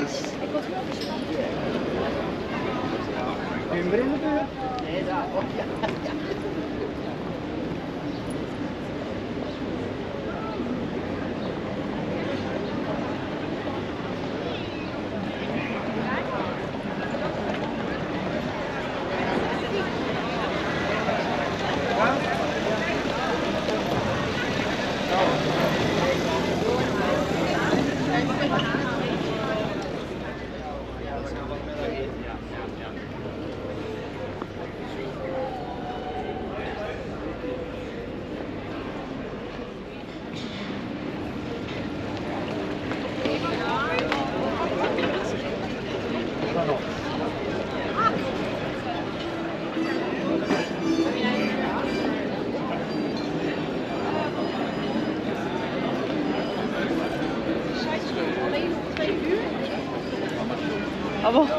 dus... Ah bon? Zo,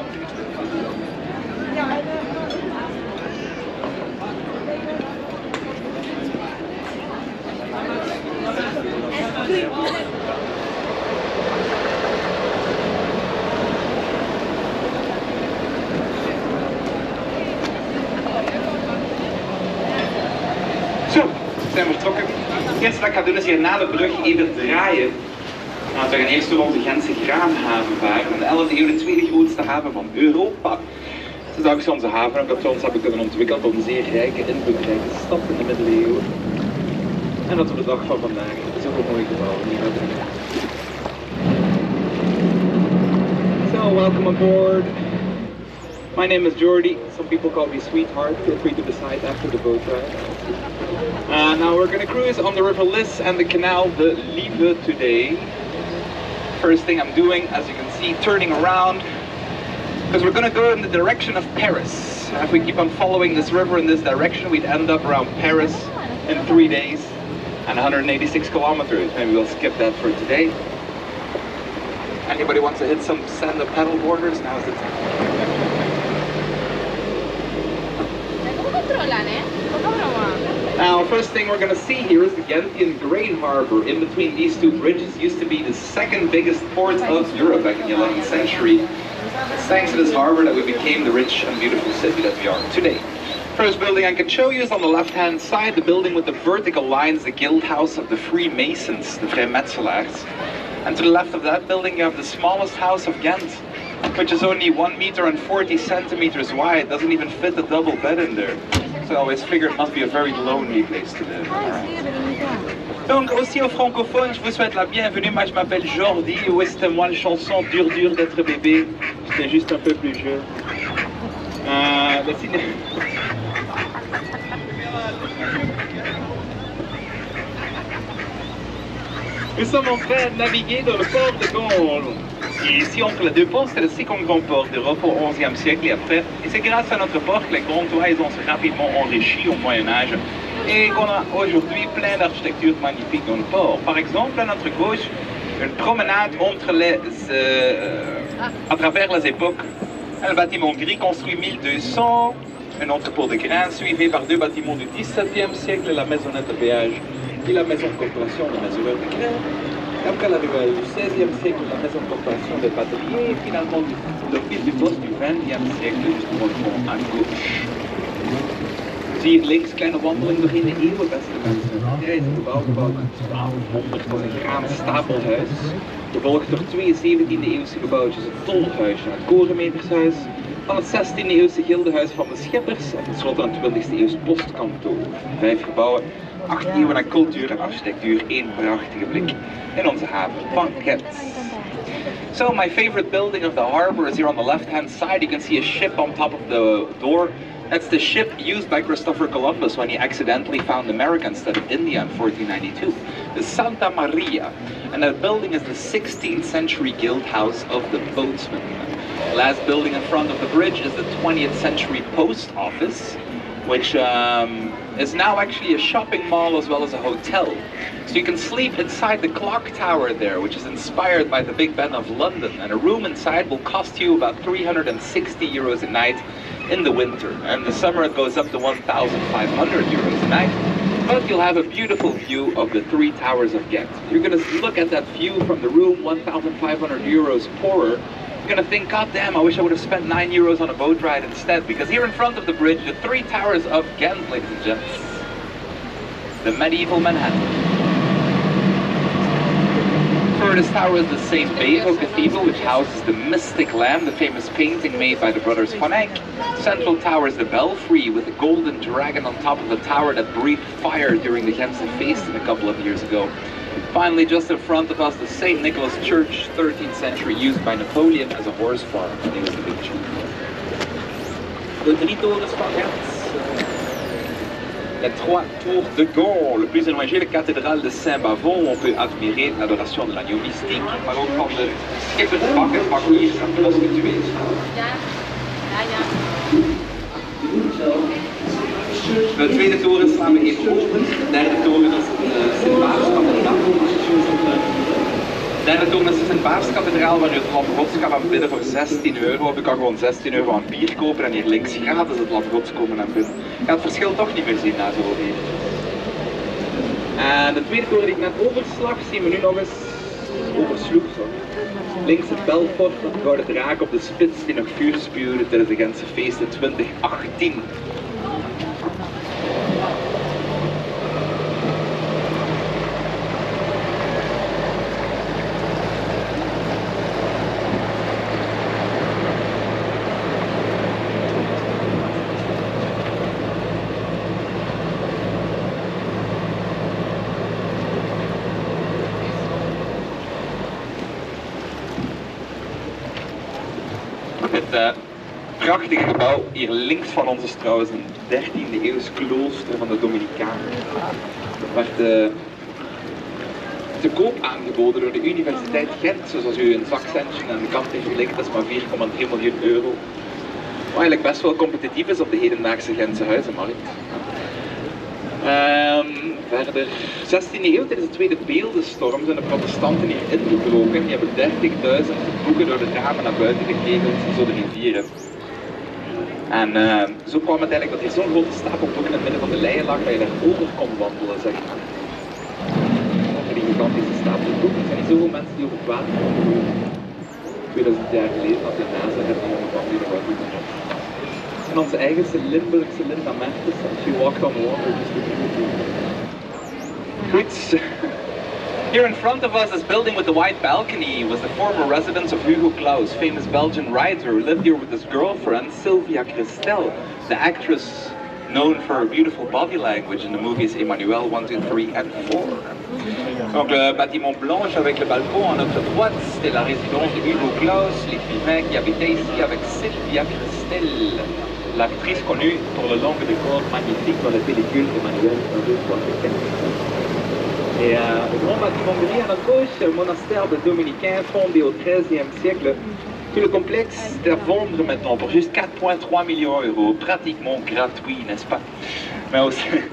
zijn we vertrokken. Het eerste wat ik ga doen is hier na de brug even draaien. Nou, we gaan eerst door onze Gentse graanhaven varen. In de 11e eeuw de tweede grootste haven van Europa. Dus dankzij onze havenkantons hebben we kunnen ontwikkeld tot een zeer rijke, invloedrijke stad in de middeleeuwen. En dat we de dag van vandaag zoveel mooie gebouwen hier hebben. So, welcome aboard. My name is Jordi. Some people call me Sweetheart. Feel free to decide after the boat ride. Now we're going to cruise on the River Lys and the Canal de Leie today. First thing I'm doing, as you can see, turning around, because we're going to go in the direction of Paris. If we keep on following this river in this direction, we'd end up around Paris in 3 days and 186 kilometers. Maybe we'll skip that for today. Anybody wants to hit some stand-up paddle boarders? Now's the time. Now, first thing we're going to see here is the Ghentian grain harbor. In between these two bridges used to be the second biggest port of Europe back in the 11th century. It's thanks to this harbor that we became the rich and beautiful city that we are today. First building I can show you is on the left-hand side, the building with the vertical lines, the guild house of the Freemasons, the Vrijmetselaars. And to the left of that building you have the smallest house of Ghent, which is only 1 meter and 40 centimeters wide. Doesn't even fit a double bed in there. So I always figured it must be a very lonely place to live. Donc aussi aux francophones, je vous souhaite la bienvenue. Moi je m'appelle Jordi. Oui, c'était moi la chanson Dur dur d'être bébé. J'étais juste un peu plus jeune. Nous sommes en train de naviguer dans le port de Ghent. Ici, entre les deux ports, c'est le second grand port d'Europe au XIe siècle et après. Et c'est grâce à notre port que les Gantois ont se rapidement enrichis au Moyen-Âge et qu'on a aujourd'hui plein d'architectures magnifiques dans le port. Par exemple, à notre gauche, une promenade entre à travers les époques. Un bâtiment gris construit 1200, un entrepôt de grains suivi par 2 bâtiments du XVIIe siècle, la maisonnette de péage et la maison de corporation de mesureurs de grains. Après l'arrivée du XVIe siècle, la maison de corporation des bateliers, et finalement l'office du poste du XXe siècle, justement le pont à gauche. Dus hier links, kleine wandeling doorheen de eeuwen, beste mensen. Hier is het gebouw gebouwd in 1200, was een graanstapelhuis. Gevolgd door 2 17e-eeuwse gebouwtjes, het tolhuisje, het korenmetershuis, van het 16e-eeuwse gildehuis van de scheppers en tenslotte een 20e-eeuws postkantoor. 5 gebouwen. 8 eeuwen aan cultuur en architectuur, 1 prachtige blik in onze haven van Ghent. So my favorite building of the harbor is here on the left hand side. You can see a ship on top of the door. That's the ship used by Christopher Columbus when he accidentally found America instead of India in 1492. The Santa Maria. And that building is the 16th century guild house of the boatsmen. The last building in front of the bridge is the 20th century post office, which is now actually a shopping mall as well as a hotel. So you can sleep inside the clock tower there, which is inspired by the Big Ben of London. And a room inside will cost you about 360 euros a night in the winter. And in the summer it goes up to 1,500 euros a night. But you'll have a beautiful view of the 3 towers of Ghent. You're going to look at that view from the room, 1,500 euros poorer. You're gonna think, God damn, I wish I would have spent €9 on a boat ride instead, because here in front of the bridge, the three towers of Ghent, ladies and gents. The medieval Manhattan. Furthest tower is the St. Bavo Cathedral, which houses the Mystic Lamb, the famous painting made by the brothers Van Eyck. Central tower is the Belfry, with a golden dragon on top of the tower that breathed fire during the Gentse feasting a couple of years ago. Finally, just in front of us, the St. Nicholas Church, 13th century, used by Napoleon as a horse farm. Here's the picture. De drie torens van Ghent. Les trois tours de Gaulle, le plus éloigné, la cathédrale de Saint-Bavon, où on peut admirer l'adoration de l'agneau mystique, maar ook van de schippersbak en bankiers en prostituees. De tweede toren slaan we even over. De derde toren is Sint-Baafskathedraal. De derde toren is de Sint-Baafskathedraal, waar je het Lam Gods kan aanbidden voor €16. Of je kan gewoon €16 aan bier kopen en hier links gratis het Lam Gods komen aanbidden. Je gaat het verschil toch niet meer zien na zoveel even. En de tweede toren die ik net overslag, zien we nu nog eens oversloeg. Links het Belfort, het gouden draak op de spits die nog vuur spuwde tijdens de Gentse feesten 2018. Het prachtige gebouw hier links van ons is trouwens een 13e eeuws klooster van de Dominicanen. Dat werd te koop aangeboden door de Universiteit Gent, zoals u een zakcentje aan de kant heeft gelegd, dat is maar €4,3 miljoen. Wat eigenlijk best wel competitief is op de hedendaagse Gentse huizenmarkt. Verder, 16e eeuw, tijdens de Tweede Beeldenstorm zijn de protestanten hier ingebroken. Die hebben 30.000 boeken door de ramen naar buiten gekegeld, zo de rivieren. En zo kwam het eigenlijk dat hier zo'n grote stapel boeken in het midden van de Leie lag, dat je daar over kon wandelen, zeg maar. Over die gigantische stapel boeken. Er zijn niet zoveel mensen die over het water konden. 2000 jaar geleden had je NASA het jonge van die nog wel goed. En onze eigen Limburgse Linda Mertens, She Walked on Water, just to good. Here in front of us, this building with the white balcony was the former residence of Hugo Claus, famous Belgian writer who lived here with his girlfriend Sylvia Christel, the actress known for her beautiful body language in the movies Emmanuel 1, 2, 3 and 4. Donc le bâtiment blanche avec le balcon à notre droite, c'était la résidence de Hugo Claus, l'écrivain qui habitait ici avec Sylvia Christel, l'actrice connue pour le long décor magnifique dans la pellicule Emmanuel 1, 2, 3 et 4. Et le grand bâtiment gris à notre gauche, c'est un monastère de dominicains fondé au XIIIe siècle. Tout le complexe est à vendre maintenant pour juste 4,3 millions d'euros, pratiquement gratuit, n'est-ce pas? Mais au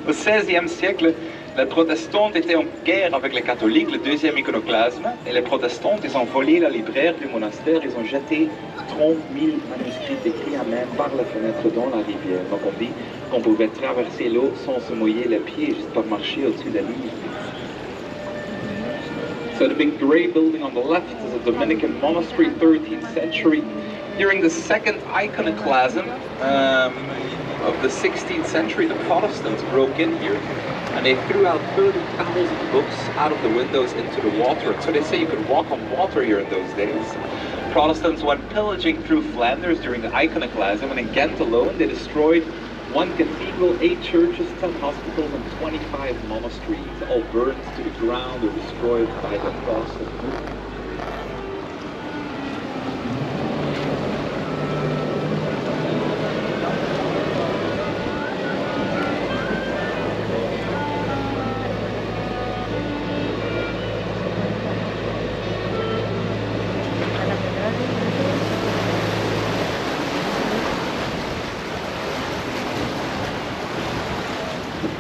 XVIe siècle, les protestants étaient en guerre avec les catholiques, le deuxième iconoclasme, et les protestants, ils ont volé la libraire du monastère, ils ont jeté 30 000 manuscrits écrits à main par la fenêtre dans la rivière. Donc on dit qu'on pouvait traverser l'eau sans se mouiller les pieds, juste par marcher au-dessus de la ligne. So the big grey building on the left is a Dominican monastery, 13th century. During the second iconoclasm of the 16th century, the Protestants broke in here and they threw out 30,000 books out of the windows into the water. So they say you could walk on water here in those days. Protestants went pillaging through Flanders during the iconoclasm, and in Ghent alone they destroyed 1 cathedral, 8 churches, 10 hospitals, and 25 monasteries, all burned to the ground or destroyed by the Protestants.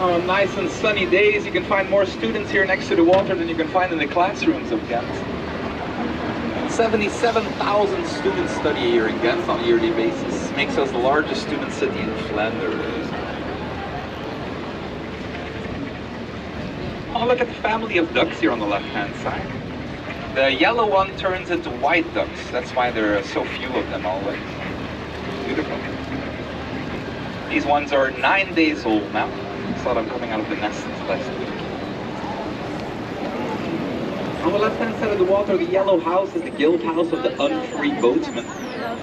On nice and sunny days, you can find more students here next to the water than you can find in the classrooms of Ghent. 77,000 students study here in Ghent on a yearly basis. Makes us the largest student city in Flanders. Oh, look at the family of ducks here on the left-hand side. The yellow one turns into white ducks. That's why there are so few of them always. Beautiful. These ones are 9 days old now. Saw them coming out of the nest last week. On the left-hand side of the water, the yellow house is the guild house of the unfree boatsman.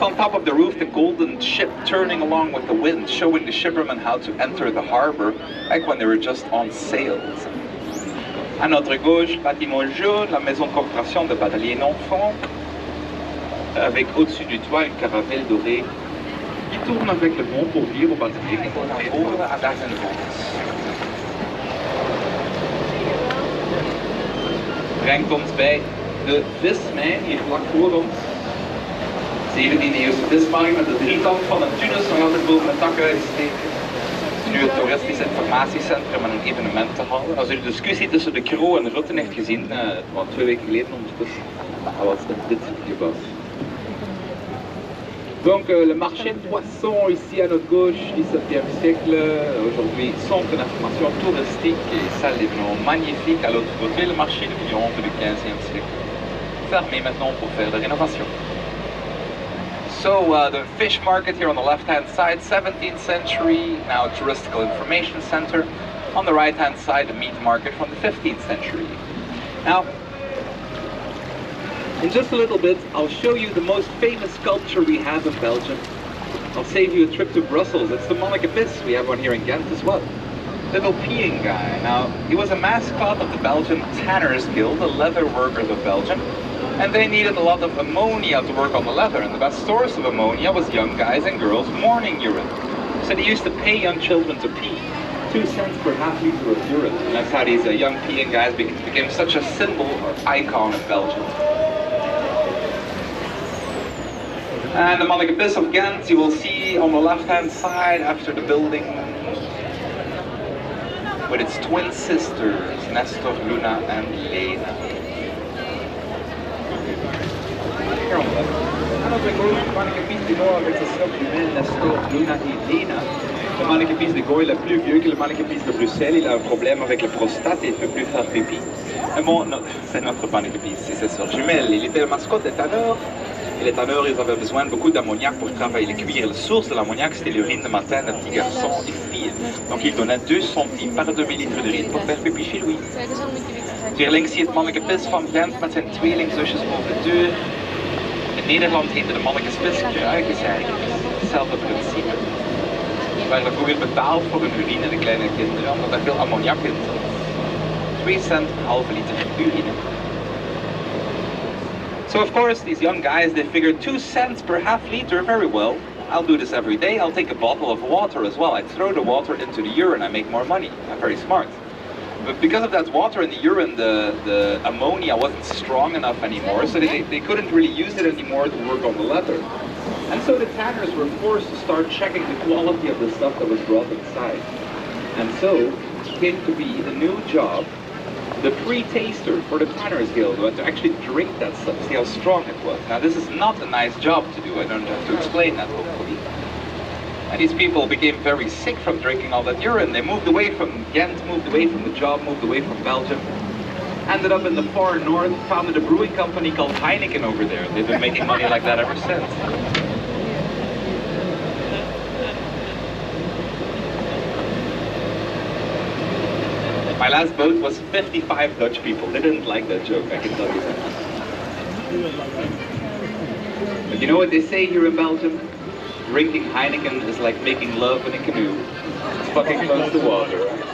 On top of the roof, the golden ship turning along with the wind, showing the shippermen how to enter the harbor, like when they were just on sails. À notre gauche, bâtiment jaune, la maison de corporation de bâtelier non-fond, avec au-dessus du toit une caravelle dorée qui tourne avec le bon pour dire au bâtelier qui vont naar voren en daar zijn de vogels. Brengt ons bij de vismijn hier vlak voor ons. 17e eeuwse vismarkt met de drietand van een tunnels nog altijd boven de takken uitsteken. Het is nu het toeristisch informatiecentrum en een evenementenhal. Als u de discussie tussen de Kroo en Rutten heeft gezien, wat 2 weken geleden ondertussen, dat was dit gebouw. Donc le marché de poissons ici à notre gauche, 17e siècle, aujourd'hui centre d'information touristique et salle d'événements magnifique. À l'autre côté, le marché de viande du 15e siècle, fermé maintenant pour faire de rénovation. So the fish market here on the left-hand side, 17th century, now a touristical information center. On the right-hand side, the meat market from the 15th century. Now, in just a little bit, I'll show you the most famous sculpture we have in Belgium. I'll save you a trip to Brussels. It's the monarch abyss. We have one here in Ghent as well. Little peeing guy. Now, he was a mascot of the Belgian Tanners Guild, the leather workers of Belgium. And they needed a lot of ammonia to work on the leather. And the best source of ammonia was young guys and girls' morning urine. So they used to pay young children to pee. 2 cents per half liter of urine. And that's how these young peeing guys became such a symbol or icon in Belgium. And the monarch abyss of Ghent, you will see on the left-hand side after the building with its twin sisters, Nestor, Luna and Lena. Here on the left. En op de gauche, le monarch abyss du nord avec ses sœurs jumelles Nestor, Luna et Lena. Le monarch abyss de Gaulle est plus vieux que le monarch abyss de Bruxelles. Il a un problème avec la prostate et il ne peut plus faire pipi. Mais bon, c'est notre monarch abyss, c'est ses sœurs jumelles. Il était le mascotte des tanneurs. Et les tanneurs, ils avaient besoin de beaucoup d'ammoniac pour travailler les cuirs. La source de l'ammoniac, c'était l'urine de matin de petits garçons et filles. Donc ils donnaient 2 centimes par demi-litre d'urine pour faire pipi chez lui. Hier links zie je het mannelijke pis van Gent met zijn tweelingzusjes boven de deur. In Nederland heette de mannelijke pis kruikenzeiger. Hetzelfde principe. Ze werden vroeger betaald voor hun urine, de kleine kinderen, omdat er veel ammoniak in zat. 2 cent per halve liter urine. So of course, these young guys, they figured 2 cents per half liter, very well. I'll do this every day. I'll take a bottle of water as well. I throw the water into the urine, I make more money. I'm very smart. But because of that water in the urine, the ammonia wasn't strong enough anymore, so they couldn't really use it anymore to work on the leather. And so the tanners were forced to start checking the quality of the stuff that was brought inside. And so came to be a new job, the pre-taster for the Tanners Guild, who had to actually drink that stuff, see how strong it was. Now this is not a nice job to do, I don't have to explain that hopefully. And these people became very sick from drinking all that urine. They moved away from Ghent, moved away from the job, moved away from Belgium. Ended up in the far north, founded a brewing company called Heineken over there. They've been making money like that ever since. My last boat was 55 Dutch people. They didn't like that joke, I can tell you that. But you know what they say here in Belgium? Drinking Heineken is like making love in a canoe. It's fucking close to water, right?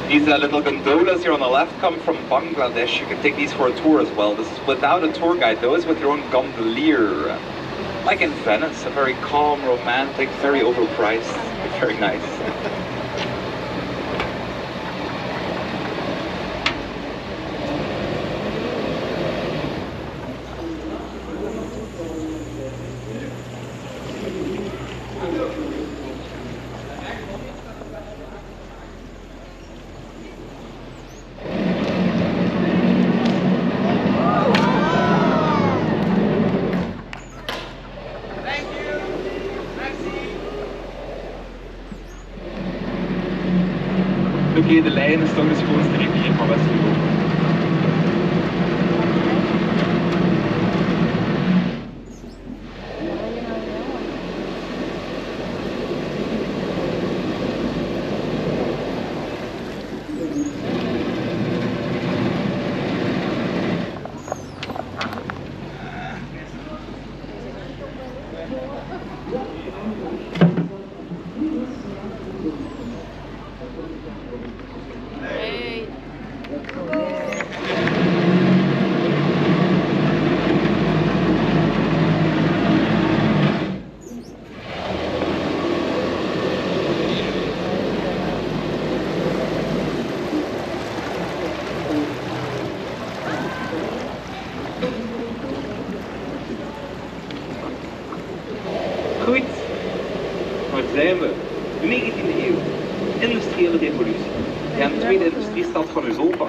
These little gondolas here on the left come from Bangladesh. You can take these for a tour as well. This is without a tour guide though, it's with your own gondolier. Like in Venice, a very calm, romantic, very overpriced, but very nice. Oké, de lijn is toch de schoonste rivier van West-Europa. Goed, waar zijn we? De 19e eeuw. Industriële revolutie. Ja, de tweede industriestad van Europa.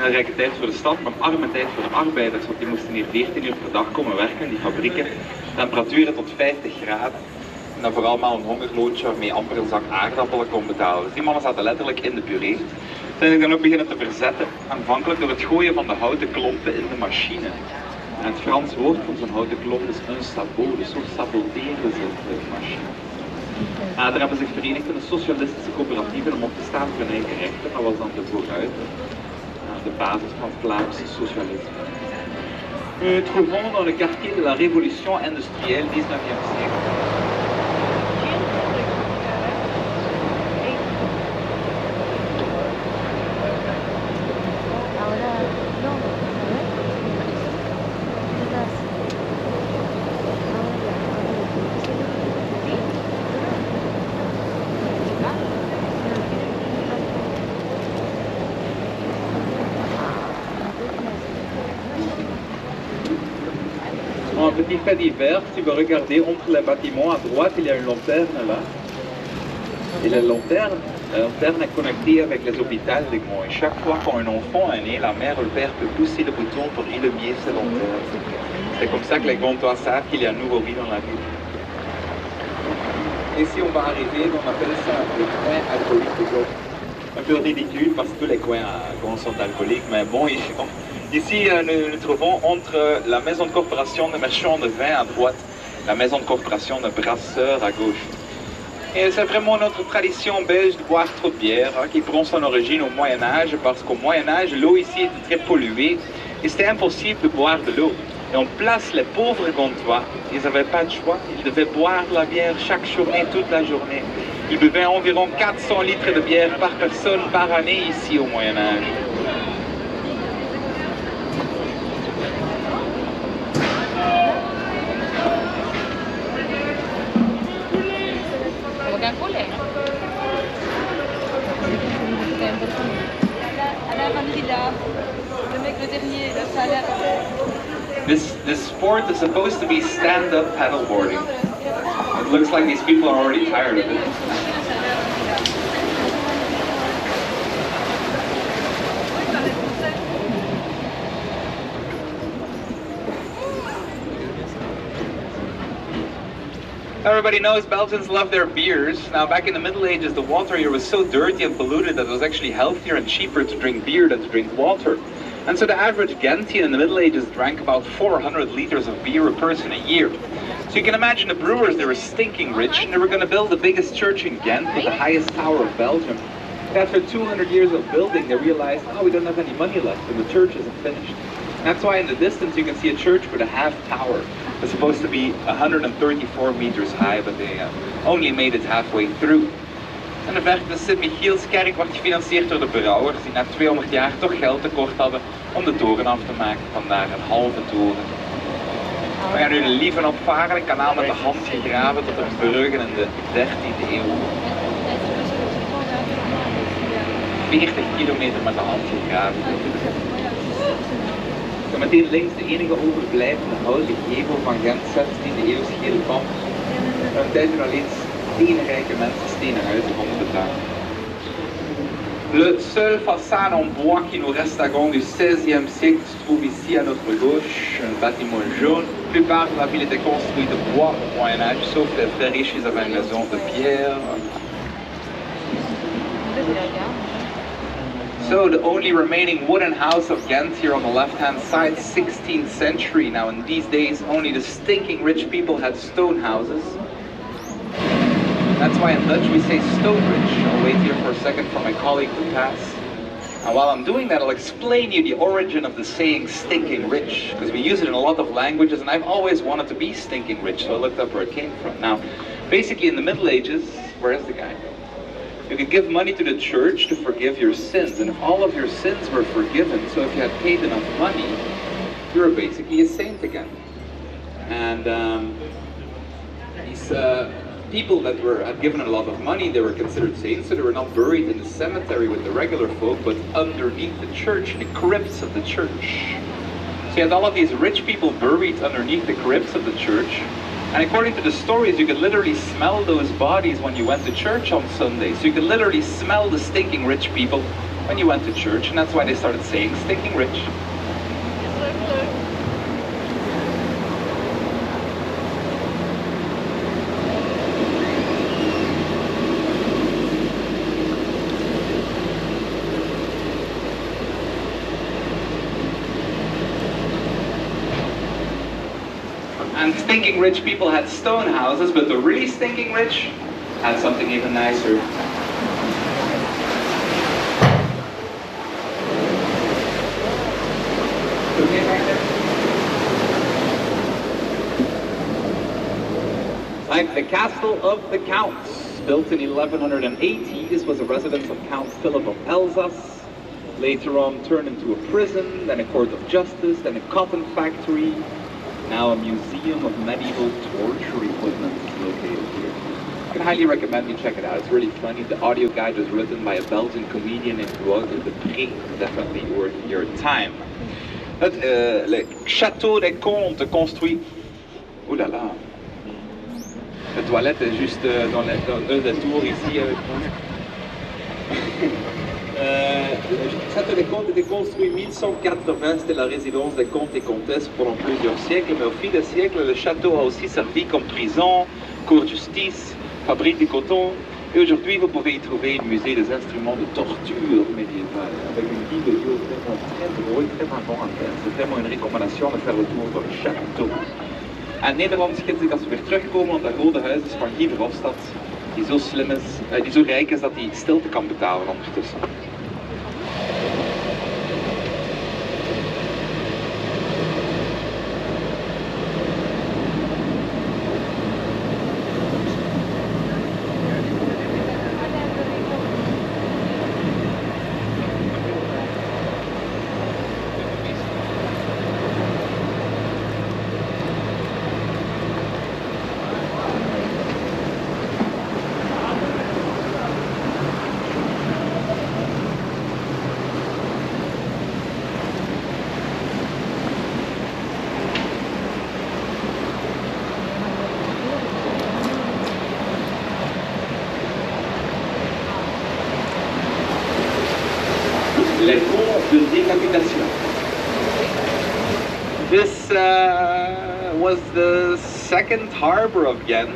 Een rijke tijd voor de stad, maar arme tijd voor de arbeiders, want die moesten hier 14 uur per dag komen werken in die fabrieken. Temperaturen tot 50 graden. En dan vooral maar een hongerloontje waarmee amper een zak aardappelen kon betalen. Dus die mannen zaten letterlijk in de puree. Zijn zich dan ook beginnen te verzetten, aanvankelijk door het gooien van de houten klompen in de machine. En het Frans woord voor zo'n houten klomp is un sabot, dus zo saboteren ze de machine. Daar hebben zich verenigd in een socialistische coöperatieve om op te staan voor hun eigen rechten. Dat was dan de vooruit, de basis van het Vlaamse socialisme. Nous trouvons dans le quartier de la révolution industrielle 19e siècle. Un petit fait divers, si vous regardez entre les bâtiments à droite, il y a une lanterne là. Et la lanterne est connectée avec les hôpitaux de Ghent. Et chaque fois qu'un enfant est né, la mère ou le père peut pousser le bouton pour illuminer ces lanternes. C'est comme ça que les Ghentois savent qu'il y a un nouveau riz dans la ville. Ici on va arriver, on appelle ça le coin alcoolique de Ghent. Un peu ridicule parce que tous les coins à Ghent sont alcooliques, mais bon, ici nous trouvons entre la maison de corporation de marchands de vin à droite, la maison de corporation de brasseurs à gauche. Et c'est vraiment notre tradition belge de boire trop de bière, qui prend son origine au Moyen-Âge, parce qu'au Moyen-Âge, l'eau ici était très polluée et c'était impossible de boire de l'eau. Et on place les pauvres Ghentois, ils n'avaient pas de choix, ils devaient boire la bière chaque journée, toute la journée. Ils buvaient environ 400 litres de bière par personne par année ici au Moyen-Âge. This sport is supposed to be stand-up paddleboarding. It looks like these people are already tired of it. Everybody knows Belgians love their beers. Now back in the Middle Ages the water here was so dirty and polluted that it was actually healthier and cheaper to drink beer than to drink water. And so the average Ghentian in the Middle Ages drank about 400 liters of beer a person a year. So you can imagine the brewers, they were stinking rich and they were going to build the biggest church in Ghent with the highest tower of Belgium. After 200 years of building they realized, oh, we don't have any money left and the church isn't finished. That's why in the distance you can see a church with a half tower. It's supposed to be 134 meters high, but they only made it halfway through. En de verte Sint-Michielskerk wordt gefinancierd door de brouwers die na 200 jaar toch geld tekort hadden om de toren af te maken, vandaar een halve toren. We gaan nu de Lieven opvaren, een kanaal met de hand gegraven tot een bruggen in de 13e eeuw. 40 kilometer met de hand gegraven. En meteen links de enige overblijvende houten gevel van Gent, 16e eeuws gele kamp. Een tijd toen alleen steenrijke mensen stenen huizen konden betalen. Le seul façade en bois qui nous reste à Ghent du XVIe siècle se trouve ici à notre gauche, un bâtiment jaune. La plupart de la ville était construite de bois au Moyen-Âge, sauf les très riches, ils avaient une maison de pierre. So the only remaining wooden house of Ghent here on the left-hand side, 16th century. Now in these days, only the stinking rich people had stone houses. That's why in Dutch we say stone rich. I'll wait here for a second for my colleague to pass. And while I'm doing that, I'll explain you the origin of the saying stinking rich, because we use it in a lot of languages, and I've always wanted to be stinking rich, so I looked up where it came from. Now, basically in the Middle Ages, where's the guy? You could give money to the church to forgive your sins, and if all of your sins were forgiven, so if you had paid enough money, you were basically a saint again. And these people that had given a lot of money, they were considered saints, so they were not buried in the cemetery with the regular folk, but underneath the church, in the crypts of the church. So you had all of these rich people buried underneath the crypts of the church. And according to the stories, you could literally smell those bodies when you went to church on Sunday. So you could literally smell the stinking rich people when you went to church, and that's why they started saying stinking rich. And stinking rich people had stone houses, but the really stinking rich had something even nicer. Like the Castle of the Counts, built in 1180, this was a residence of Count Philip of Elsass. Later on turned into a prison, then a court of justice, then a cotton factory. Now a museum of medieval torture equipment is located here. I can highly recommend you check it out. It's really funny. The audio guide was written by a Belgian comedian named Wouter de Pré. Definitely worth your time. Le château des Comtes construit... Ouh là là. La toilette est juste dans un des tours ici avec moi. Le château des Comtes a été construit en 1180, c'était la résidence des comtes et comtesses pendant plusieurs siècles, mais au fil des siècles, le château a aussi servi comme prison, cour de justice, fabrique de coton, et aujourd'hui vous pouvez y trouver un musée des instruments de torture médiévale, avec une vie de Dieu vraiment très drôle, très marrant à faire. C'est vraiment une recommandation de faire le tour dans le château. En Nederland schiet zich als we weer terugkomen, want dat rode huis is van Guy Verhofstadt, die zo slim is, die zo rijk is dat hij stilte kan betalen ondertussen. Les ponts de décapitation. This was the second harbor of Ghent.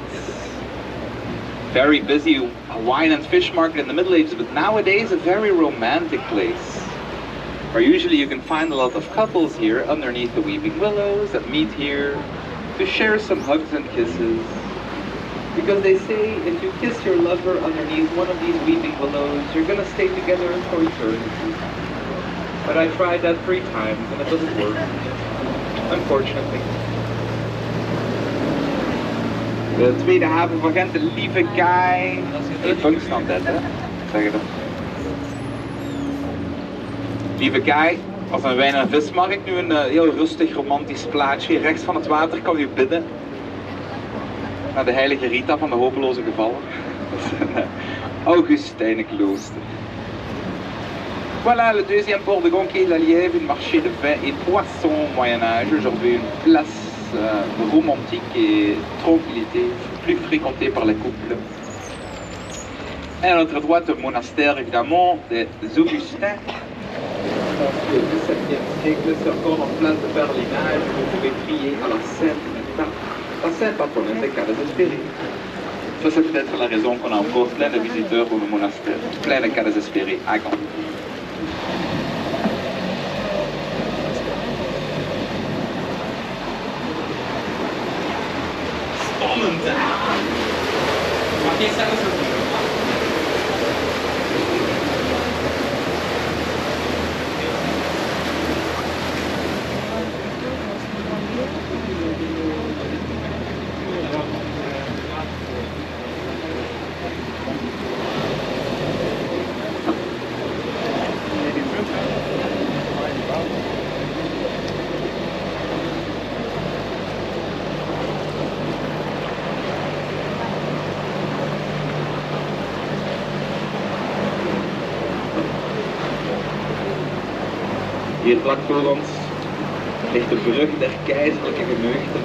Very busy wine and fish market in the Middle Ages, but nowadays a very romantic place. Where usually you can find a lot of couples here underneath the weeping willows that meet here to share some hugs and kisses. Because they say if you kiss your lover underneath one of these weeping willows, you're gonna stay together for eternity. But I tried that 3 times and it doesn't work, unfortunately. De tweede haven van Gent, de Lieve Kaai. De funkstand dat, hè? Zeg je dat? Lieve Kaai, als een wijn- en vismarkt, nu een heel rustig romantisch plaatsje. Rechts van het water kan u bidden naar de heilige Rita van de hopeloze gevallen. Augustijnenklooster. Voilà le deuxième port de Ghent qui est la Lièvre, une marché de vin et poissons Moyen-Âge. Aujourd'hui une place romantique et tranquillité, plus fréquentée par les couples. Et à notre droite, un monastère évidemment des Augustins. Au XVIIe siècle, c'est encore en place de pèlerinage, vous pouvez prier à la Sainte Patronesse des cas désespérés. Ça c'est peut-être la raison qu'on a encore plein de visiteurs au monastère, plein de cas désespérés à Ghent. Hier vlak voor ons ligt de brug der keizerlijke geneugten.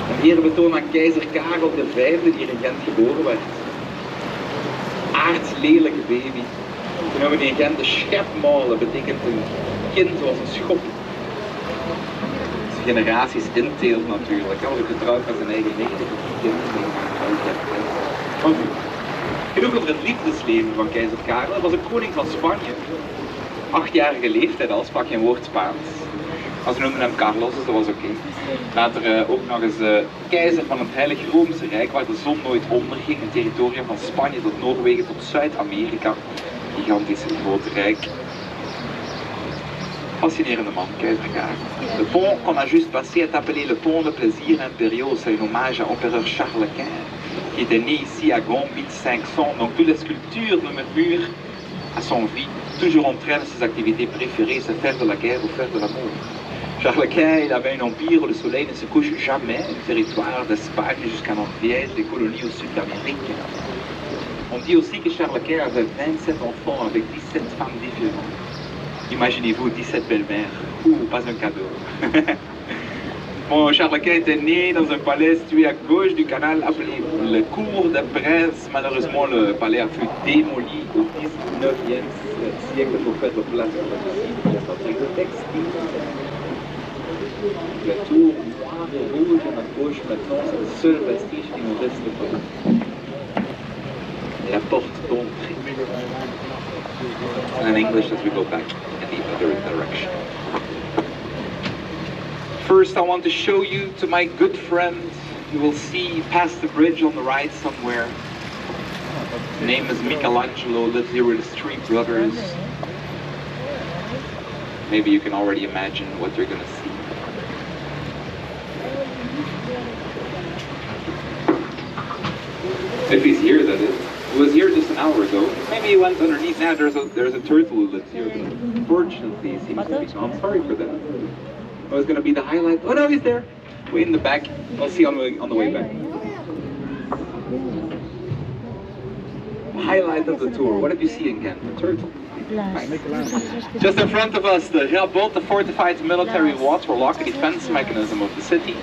Een eerbetoon aan keizer Karel V, die in Gent geboren werd. Aardslelijke baby. We noemen die in Gent de schepmolen, betekent een kind zoals een schop. Dus generaties inteelt natuurlijk. Als ik getrouwd met zijn eigen nicht, kind. Genoeg over het liefdesleven van keizer Karel. Hij was een koning van Spanje. 8-jarige leeftijd al, sprak geen woord Spaans. Maar ze noemden hem Carlos, dus dat was oké. Later ook nog eens keizer van het Heilig Roomse Rijk, waar de zon nooit onderging. Een territorium van Spanje tot Noorwegen tot Zuid-Amerika. Gigantisch groot rijk. Fascinerende man, keizer Karel. Le pont qu'on a juste passé est appelé le pont de plaisir impériaux. C'est un hommage à l'empereur Charles Quint, qui était né ici à Ghent 1500. Donc toutes les sculptures de notre mur à son vie, toujours en train de ses activités préférées, c'est faire de la guerre ou faire de l'amour. Charles Quint, il avait un empire où le soleil ne se couche jamais, un territoire d'Espagne jusqu'à Antwerp, des colonies au sud d'Amérique. On dit aussi que Charles Quint avait 27 enfants avec 17 femmes différentes. Imaginez-vous 17 belles-mères. Ouh, pas un cadeau. Bon, Charles Quint était né dans un palais situé à gauche du canal appelé le Cour des Princes. Malheureusement, le palais a fut démoli au 19e siècle pour faire place à la fabrique de textile. La tour noire et rouge à ma gauche maintenant, c'est le seul vestige qui nous reste de Paris. Et la porte d'entrée. And in English as we go back in the other direction. First, I want to show you to my good friend. You will see past the bridge on the right somewhere. His name is Michelangelo, lives here with his 3 brothers. Maybe you can already imagine what you're going to see. If he's here, that is. He was here just an hour ago. Maybe he went underneath. Now there's a turtle who lives here, but unfortunately he seems to be gone. I'm sorry for that. It was going to be the highlight. Oh no, he's there. Way in the back. I'll see on the way back. Highlight of the tour. What did you see again? The turtle. Nice. Just in front of us, the Scheldt, the fortified military waterlock, a defense mechanism of the city.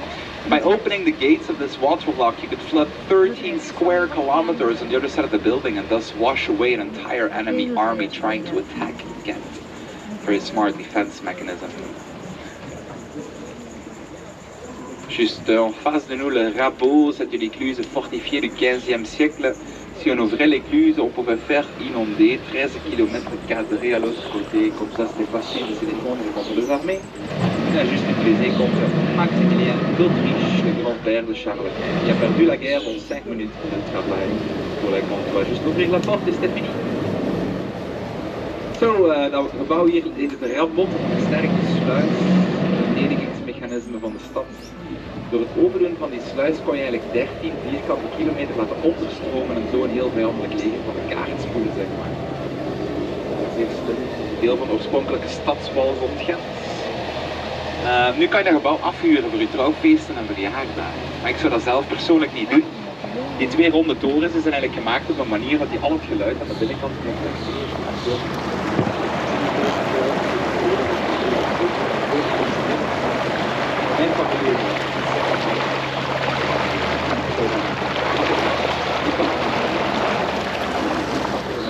By opening the gates of this waterlock, you could flood 13 square kilometers on the other side of the building and thus wash away an entire enemy army trying to attack Ghent. Very smart defense mechanism. Juste en face de nous, le Rabot, c'est une écluse fortifiée du 15e siècle. Si on ouvrait l'écluse, on pouvait faire inonder 13 km² à l'autre côté. Comme ça, c'était facile de se défendre contre les armées. Il a juste utilisé contre Maximilien d'Autriche, le grand-père de Charles Quint. Il a perdu la guerre en 5 minutes de travail. Pour la grande, on va juste ouvrir la porte et c'était fini. Zo, dat gebouw hier heet het Rabot, een versterkte sluis. Verdedigingsmechanisme van de stad. Door het opendoen van die sluis kon je eigenlijk 13 vierkante kilometer laten onderstromen en zo een heel vijandelijk leger van de kaart spoelen, zeg maar. Dat is eerst een deel van de oorspronkelijke stadswal rond Gent. Nu kan je dat gebouw afhuren voor je trouwfeesten en voor je jaardagen. Maar ik zou dat zelf persoonlijk niet doen. Die 2 ronde torens zijn eigenlijk gemaakt op een manier dat die al het geluid aan de binnenkant compenseren. Mijn familie.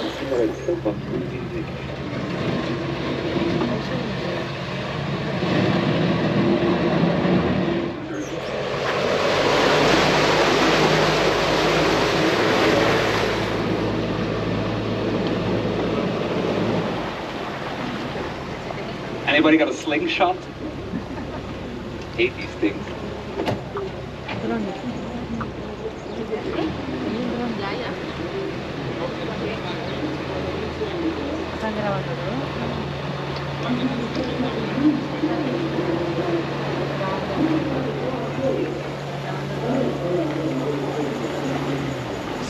Misschien wel het schildpad kunnen zien, zeker. Anybody got a slingshot? Hate these things. Ja, ja.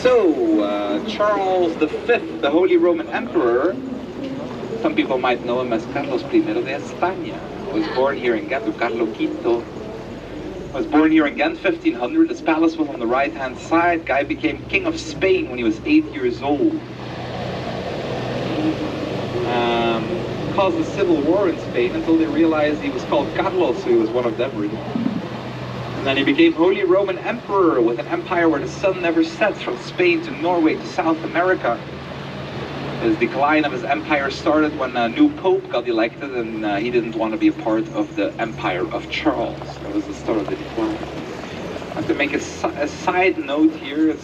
So, Charles V, the Holy Roman Emperor, some people might know him as Carlos I de España, was born here in Ghent, or Carlo V, was born here in Ghent, 1500. His palace was on the right-hand side. Guy became King of Spain when he was 8 years old. Caused a civil war in Spain until they realized he was called Carlos, so he was one of them really. And then he became Holy Roman Emperor with an empire where the sun never sets, from Spain to Norway to South America. His decline of his empire started when a new pope got elected, and he didn't want to be a part of the empire of Charles. That was the start of the decline. And to make a side note here,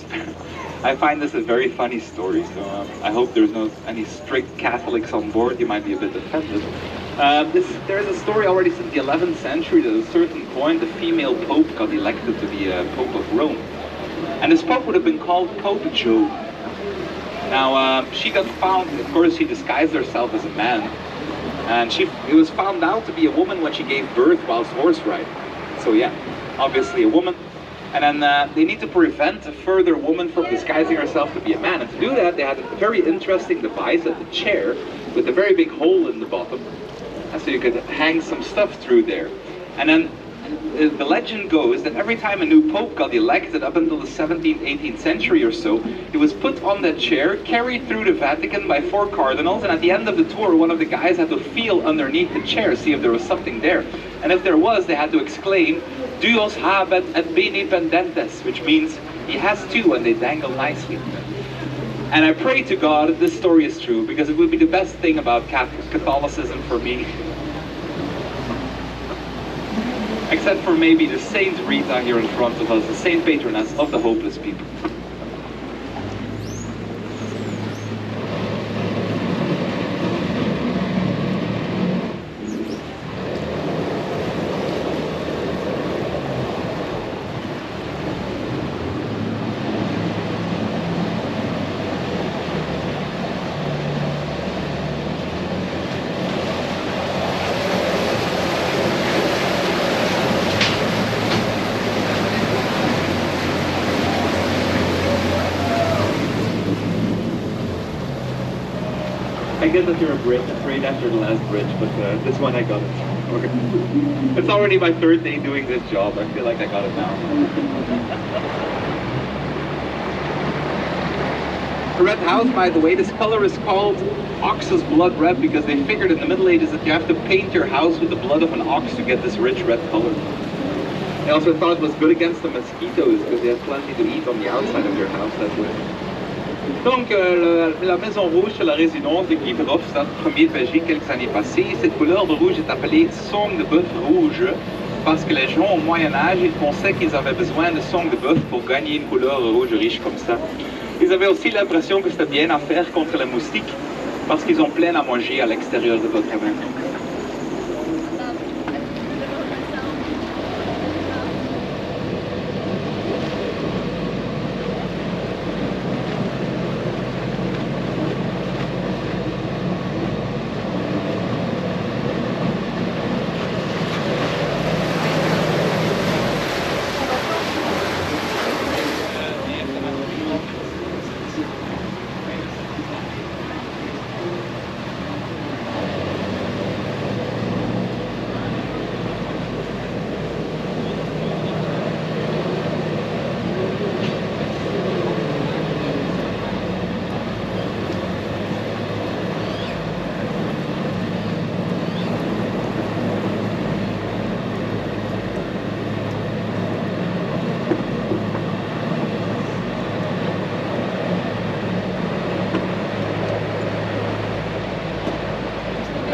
I find this a very funny story, so I hope there's not any strict Catholics on board. You might be a bit offended. There's a story already since the 11th century that at a certain point the female pope got elected to be a Pope of Rome. And this pope would have been called Pope Joe. Now, she got found, of course she disguised herself as a man, and it was found out to be a woman when she gave birth whilst horse riding. So yeah, obviously a woman. And then they need to prevent a further woman from disguising herself to be a man. And to do that, they had a very interesting device at the chair with a very big hole in the bottom. And so you could hang some stuff through there. And then the legend goes that every time a new pope got elected up until the 17th, 18th century or so, he was put on that chair, carried through the Vatican by 4 cardinals, and at the end of the tour, one of the guys had to feel underneath the chair, see if there was something there. And if there was, they had to exclaim, "Dios habet et bene pendentes," which means he has two, and they dangle nicely. And I pray to God this story is true, because it would be the best thing about Catholicism for me. Except for maybe the Saint Rita here in front of us, the Saint Patroness of the hopeless people. I get that you're afraid after the last bridge, but this one I got it. Okay. It's already my 3rd day doing this job. I feel like I got it now. The red house, by the way, this color is called ox's blood red because they figured in the Middle Ages that you have to paint your house with the blood of an ox to get this rich red color. They also thought it was good against the mosquitoes because they have plenty to eat on the outside of your house that way. Donc, la maison rouge, c'est la résidence de Guy Verhofstadt, premier de Belgique quelques années passées. Cette couleur de rouge est appelée sang de bœuf rouge parce que les gens au Moyen-Âge, ils pensaient qu'ils avaient besoin de sang de bœuf pour gagner une couleur rouge riche comme ça. Ils avaient aussi l'impression que c'était bien à faire contre les moustiques parce qu'ils ont plein à manger à l'extérieur de votre maison.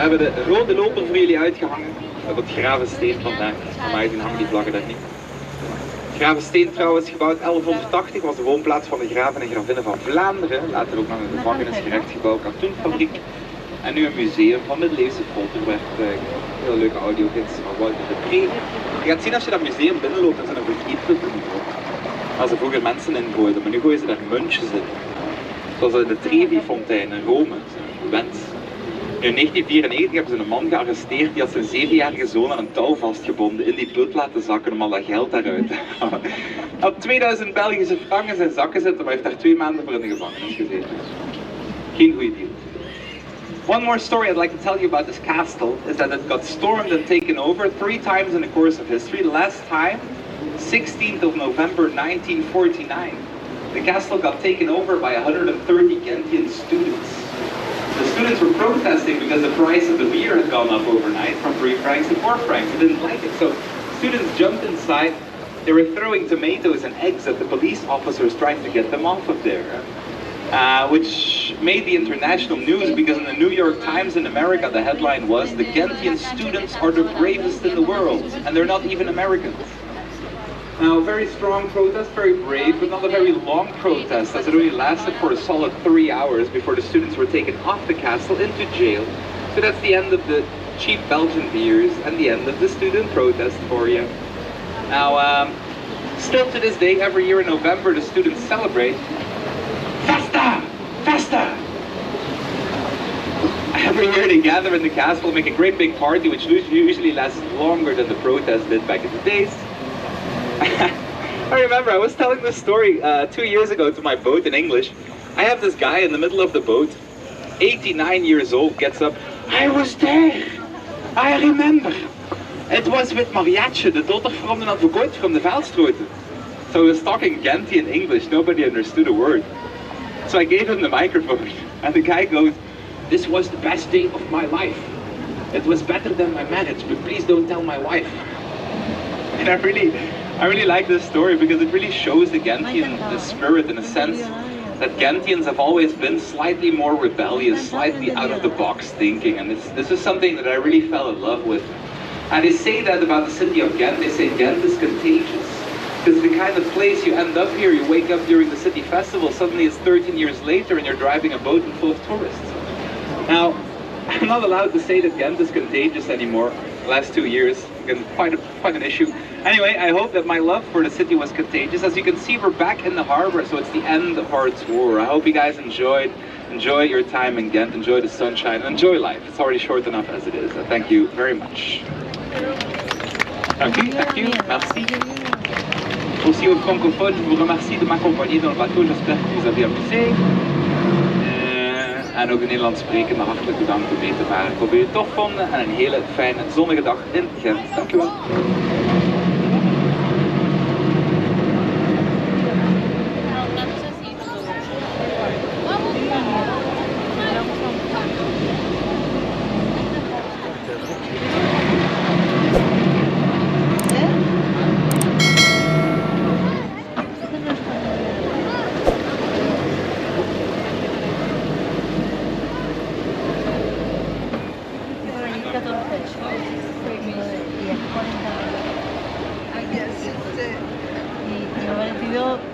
We hebben de rode loper voor jullie uitgehangen op het Gravensteen vandaag. Normaal gezien hangen die vlaggen daar niet. Gravensteen trouwens gebouwd 1180, was de woonplaats van de graven en gravinnen van Vlaanderen. Later ook nog een gevangenis, gerechtsgebouw, katoenfabriek. En nu een museum van middeleeuwse folterwerk. Heel leuke audiogids van Wouter de Pre. Je gaat zien als je dat museum binnenloopt, dat zijn er vergeetbloemen op. Als er vroeger mensen in gooiden, maar nu gooien ze daar muntjes in. Zoals in de Trevi-fontein in Rome, wens. In 1994 hebben ze een man gearresteerd die had zijn 7-jarige zoon aan een touw vastgebonden, in die put laten zakken om al dat geld daaruit te halen. Hij had 2000 Belgische frank in zijn zakken zitten, maar hij heeft daar 2 maanden voor in de gevangenis gezeten. Geen goede deal. One more story I'd like to tell you about this castle is that it got stormed and taken over 3 times in the course of history. The last time, 16th of November 1949. The castle got taken over by 130 Ghentian students. The students were protesting because the price of the beer had gone up overnight from 3 francs to 4 francs. They didn't like it, so students jumped inside. They were throwing tomatoes and eggs at the police officers trying to get them off of there. Which made the international news because in the New York Times in America the headline was "The Ghentian students are the bravest in the world, and they're not even Americans." Now, very strong protest, very brave, but not a very long protest, as it only lasted for a solid 3 hours before the students were taken off the castle into jail. So that's the end of the cheap Belgian beers and the end of the student protest for you. Now, still to this day, every year in November, the students celebrate Festa! Festa! Every year they gather in the castle, make a great big party, which usually lasts longer than the protest did back in the days. I remember I was telling this story 2 years ago to my boat in English. I have this guy in the middle of the boat, 89 years old, gets up. I was there! I remember! It was with Mariatje, the daughter from the advocate from the Veldstroten. So he was talking Ghentian English, nobody understood a word. So I gave him the microphone, and the guy goes, "This was the best day of my life. It was better than my marriage, but please don't tell my wife." And I really like this story because it really shows the Ghentian the spirit, in a sense that Ghentians have always been slightly more rebellious, slightly out of the box thinking, and this is something that I really fell in love with. And they say that about the city of Ghent. They say Ghent is contagious. Because the kind of place you end up here, you wake up during the city festival, suddenly it's 13 years later and you're driving a boat full of tourists. Now, I'm not allowed to say that Ghent is contagious anymore. The last 2 years, it's quite an issue. Anyway, I hope that my love for the city was contagious. As you can see, we're back in the harbor, so it's the end of our tour. I hope you guys enjoy your time in Ghent, enjoy the sunshine, enjoy life. It's already short enough as it is. Thank you very much. Thank you, merci. Aussi aux francophones, je vous remercie de m'accompagner dans le bateau. J'espère que vous avez amusé. En ook de Nederlands sprekenden hartelijk bedankt om mee te varen. Ik hoop dat jullie het tof vonden en een hele fijne zonnige dag in Gent. Dank u wel. Y me ha parecido